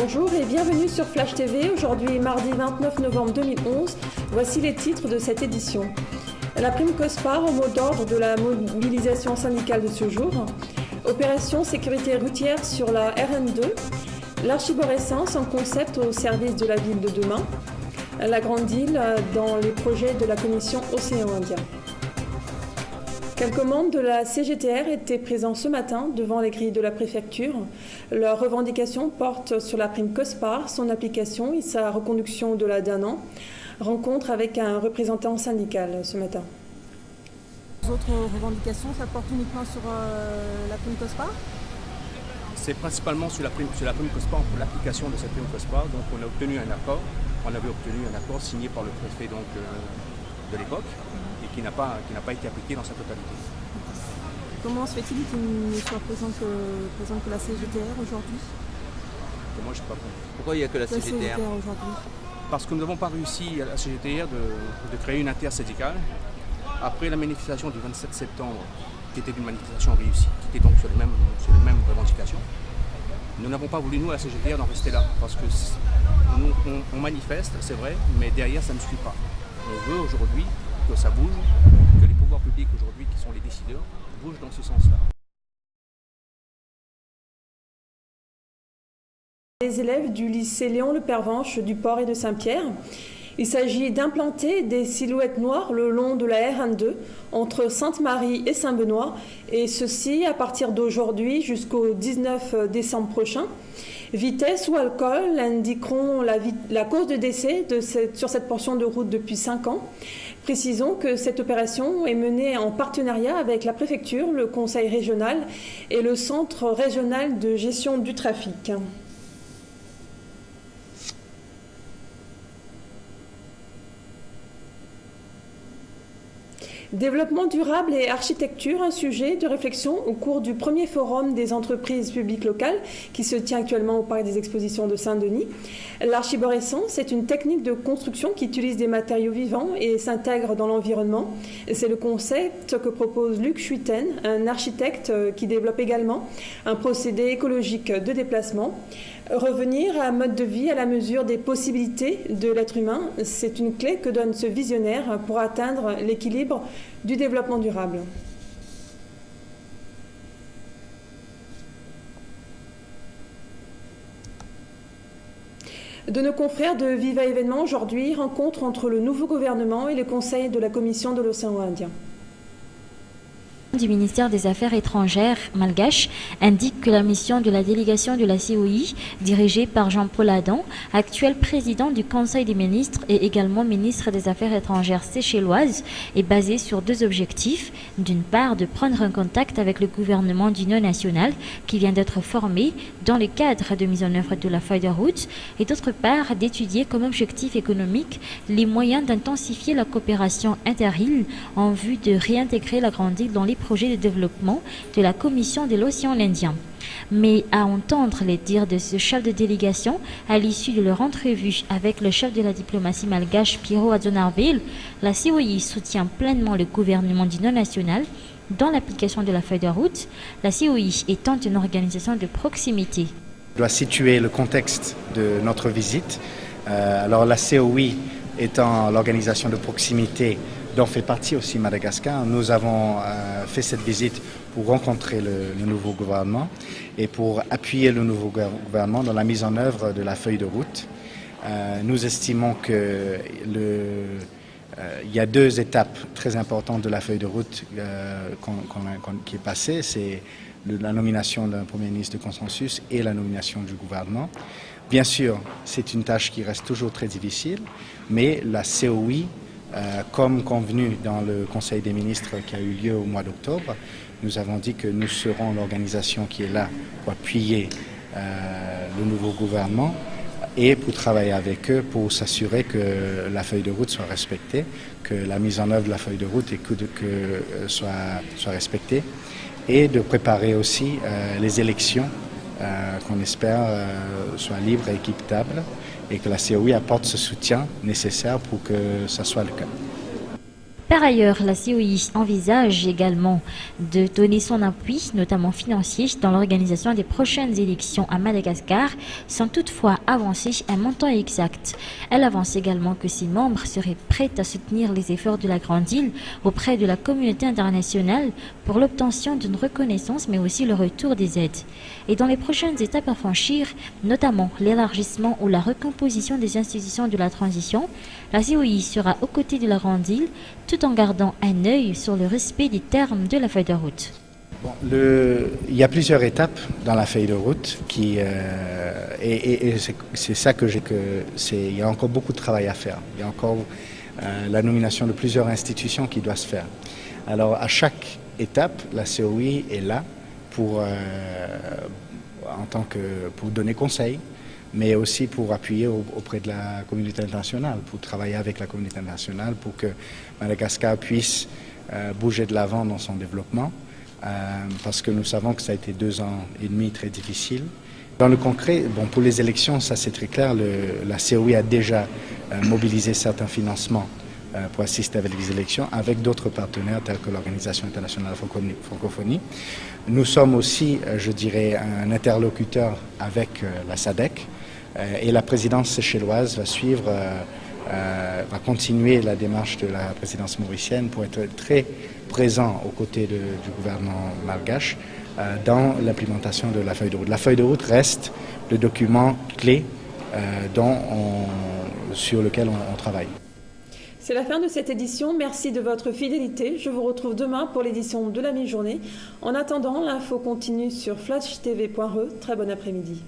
Bonjour et bienvenue sur Flash TV. Aujourd'hui, mardi 29 novembre 2011. Voici les titres de cette édition. La prime COSPAR au mot d'ordre de la mobilisation syndicale de ce jour. Opération sécurité routière sur la RN2. L'archiborescence en concept au service de la ville de demain. La Grande Île dans les projets de la Commission Océan Indien. Quelques membres de la CGTR étaient présents ce matin devant les grilles de la préfecture. Leurs revendications portent sur la prime COSPAR, son application et sa reconduction de-delà d'un an. Rencontre avec un représentant syndical ce matin. Les autres revendications, ça porte uniquement sur la prime COSPAR ? C'est principalement sur la prime COSPAR, pour l'application de cette prime COSPAR. Donc on a obtenu un accord. On avait obtenu un accord signé par le préfet de l'époque et qui n'a pas été appliqué dans sa totalité. Comment se fait-il qu'il ne soit présent que la CGTR aujourd'hui ? Moi, je ne sais pas compris. Pourquoi il n'y a que la CGTR aujourd'hui ? Parce que nous n'avons pas réussi à la CGTR de créer une intersyndicale. Après la manifestation du 27 septembre, qui était une manifestation réussie, qui était donc sur les mêmes revendications, nous n'avons pas voulu, nous, à la CGTR, d'en rester là. Parce que nous, on manifeste, c'est vrai, mais derrière, ça ne suit pas. On veut aujourd'hui que ça bouge, que les pouvoirs publics aujourd'hui, qui sont les décideurs, bougent dans ce sens-là. Les élèves du lycée Léon Le Pervenche du Port et de Saint-Pierre. Il s'agit d'implanter des silhouettes noires le long de la RN2 entre Sainte-Marie et Saint-Benoît, et ceci à partir d'aujourd'hui jusqu'au 19 décembre prochain. Vitesse ou alcool indiqueront la cause de décès sur cette portion de route depuis 5 ans. Précisons que cette opération est menée en partenariat avec la préfecture, le conseil régional et le centre régional de gestion du trafic. Développement durable et architecture, un sujet de réflexion au cours du premier forum des entreprises publiques locales qui se tient actuellement au Parc des Expositions de Saint-Denis. L'archiborescence est une technique de construction qui utilise des matériaux vivants et s'intègre dans l'environnement. C'est le concept que propose Luc Schuiten, un architecte qui développe également un procédé écologique de déplacement. Revenir à un mode de vie à la mesure des possibilités de l'être humain, c'est une clé que donne ce visionnaire pour atteindre l'équilibre du développement durable. De nos confrères de Viva Événements aujourd'hui, rencontre entre le nouveau gouvernement et le conseil de la Commission de l'Océan Indien. Du ministère des Affaires étrangères malgache indique que la mission de la délégation de la COI, dirigée par Jean-Paul Adam, actuel président du Conseil des ministres et également ministre des Affaires étrangères séchelloise, est basée sur 2 objectifs. D'une part, de prendre un contact avec le gouvernement d'union nationale qui vient d'être formé dans le cadre de mise en œuvre de la feuille de route, et d'autre part, d'étudier comme objectif économique les moyens d'intensifier la coopération inter-îles en vue de réintégrer la Grande Île dans les projets de développement de la Commission de l'Océan Indien. Mais à entendre les dires de ce chef de délégation, à l'issue de leur entrevue avec le chef de la diplomatie malgache Piero Adzonarville, la COI soutient pleinement le gouvernement d'union nationale dans l'application de la feuille de route, la COI étant une organisation de proximité. Je dois situer le contexte de notre visite. Alors la COI étant l'organisation de proximité dont fait partie aussi Madagascar, nous avons fait cette visite pour rencontrer le nouveau gouvernement et pour appuyer le nouveau gouvernement dans la mise en œuvre de la feuille de route. Nous estimons que il y a 2 étapes très importantes de la feuille de route qui est passée, c'est la nomination d'un Premier ministre de consensus et la nomination du gouvernement. Bien sûr, c'est une tâche qui reste toujours très difficile, mais la COI, comme convenu dans le Conseil des ministres qui a eu lieu au mois d'octobre, nous avons dit que nous serons l'organisation qui est là pour appuyer le nouveau gouvernement et pour travailler avec eux pour s'assurer que la feuille de route soit respectée, que la mise en œuvre de la feuille de route soit respectée, et de préparer aussi les élections qu'on espère soient libres et équitables, et que la COI apporte ce soutien nécessaire pour que ça soit le cas. Par ailleurs, la COI envisage également de donner son appui, notamment financier, dans l'organisation des prochaines élections à Madagascar, sans toutefois avancer un montant exact. Elle avance également que ses membres seraient prêts à soutenir les efforts de la Grande Île auprès de la communauté internationale pour l'obtention d'une reconnaissance, mais aussi le retour des aides. Et dans les prochaines étapes à franchir, notamment l'élargissement ou la recomposition des institutions de la transition, la COI sera aux côtés de la Grande Île, tout en gardant un œil sur le respect des termes de la feuille de route. Bon, il y a plusieurs étapes dans la feuille de route et c'est ça il y a encore beaucoup de travail à faire. Il y a encore la nomination de plusieurs institutions qui doit se faire. Alors à chaque étape, la COI est là pour donner conseil, mais aussi pour appuyer auprès de la communauté internationale, pour travailler avec la communauté internationale, pour que Madagascar puisse bouger de l'avant dans son développement, parce que nous savons que ça a été 2 ans et demi très difficiles. Dans le concret, pour les élections, ça c'est très clair, la COI a déjà mobilisé certains financements pour assister avec les élections, avec d'autres partenaires tels que l'Organisation internationale de la francophonie. Nous sommes aussi, je dirais, un interlocuteur avec la SADC, et la présidence séchelloise va continuer la démarche de la présidence mauricienne pour être très présent aux côtés du gouvernement malgache dans l'implémentation de la feuille de route. La feuille de route reste le document clé sur lequel on travaille. C'est la fin de cette édition. Merci de votre fidélité. Je vous retrouve demain pour l'édition de la mi-journée. En attendant, l'info continue sur flashtv.re. Très bon après-midi.